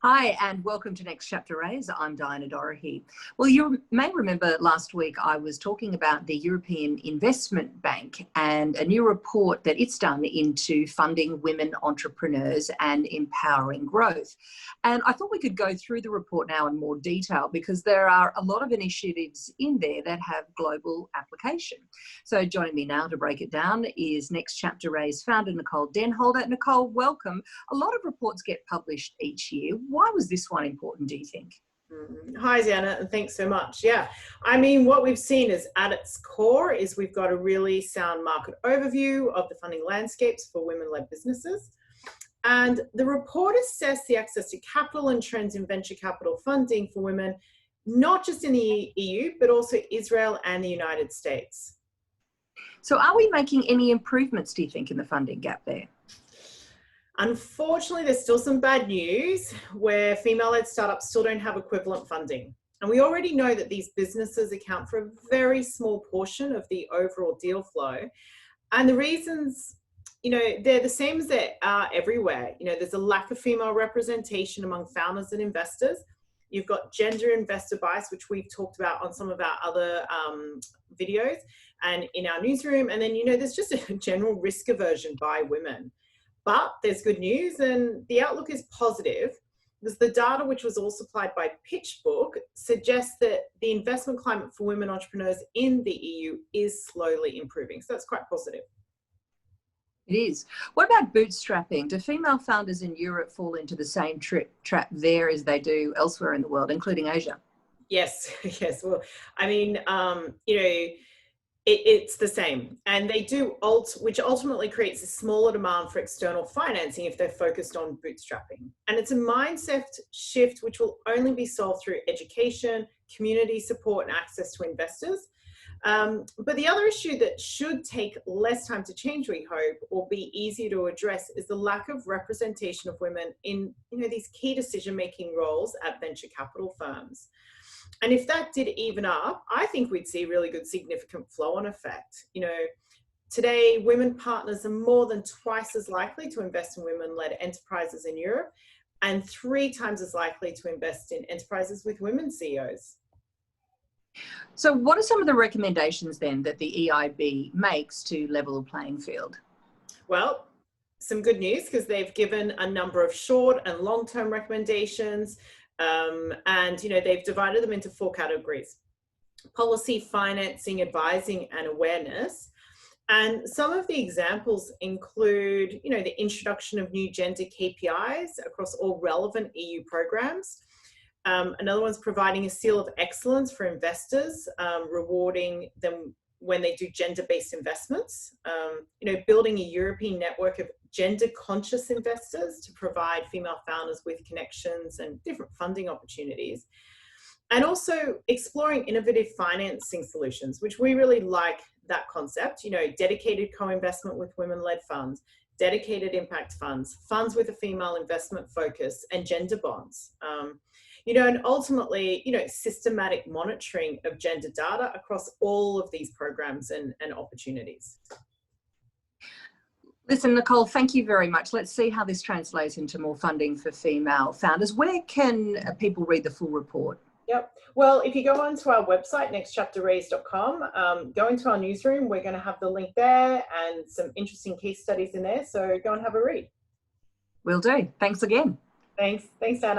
Hi, and welcome to Next Chapter Raise. I'm Dorahy. Well, you may remember last week I was talking about the European Investment Bank and a new report that it's done into funding women entrepreneurs and empowering growth. And I thought we could go through the report now in more detail because there are a lot of initiatives in there that have global application. So joining me now to break it down is Next Chapter Raise founder Nicole Denholder. Nicole, welcome. A lot of reports get published each year. Why was this one important, do you think? Hi, Ziana, and thanks so much. Yeah, I mean, what we've seen is at its core is we've got a really sound market overview of the funding landscapes for women-led businesses. And the report assessed the access to capital and trends in venture capital funding for women, not just in the EU, but also Israel and the United States. So are we making any improvements, do you think, in the funding gap there? Unfortunately, there's still some bad news where female-led startups still don't have equivalent funding. And we already know that these businesses account for a very small portion of the overall deal flow. And the reasons, they're the same as they are everywhere. There's a lack of female representation among founders and investors. You've got gender investor bias, which we've talked about on some of our other videos and in our newsroom. And then, there's just a general risk aversion by women. But there's good news, and the outlook is positive because the data, which was all supplied by PitchBook, suggests that the investment climate for women entrepreneurs in the EU is slowly improving. So that's quite positive. It is. What about bootstrapping? Do female founders in Europe fall into the same trap there as they do elsewhere in the world, including Asia? Yes, yes. Well, I mean, it's the same, and they do which ultimately creates a smaller demand for external financing if they're focused on bootstrapping. And it's a mindset shift which will only be solved through education, community support, and access to investors. But the other issue that should take less time to change, we hope, or be easier to address is the lack of representation of women in these key decision-making roles at venture capital firms. And if that did even up, I think we'd see really good significant flow-on effect. Today, women partners are more than twice as likely to invest in women-led enterprises in Europe and 3 times as likely to invest in enterprises with women CEOs. So what are some of the recommendations then that the EIB makes to level the playing field? Well, some good news because they've given a number of short and long-term recommendations. And they've divided them into 4 categories: policy, financing, advising, and awareness. And some of the examples include, the introduction of new gender KPIs across all relevant EU programs. Another one's providing a seal of excellence for investors, rewarding them when they do gender-based investments. Building a European network of gender-conscious investors to provide female founders with connections and different funding opportunities. And also exploring innovative financing solutions, which we really like that concept, dedicated co-investment with women-led funds, dedicated impact funds, funds with a female investment focus, and gender bonds. And ultimately, systematic monitoring of gender data across all of these programs and opportunities. Listen, Nicole, thank you very much. Let's see how this translates into more funding for female founders. Where can people read the full report? Yep. Well, if you go onto our website, nextchapterraise.com, go into our newsroom. We're going to have the link there and some interesting case studies in there. So go and have a read. Will do. Thanks again. Thanks, Anna.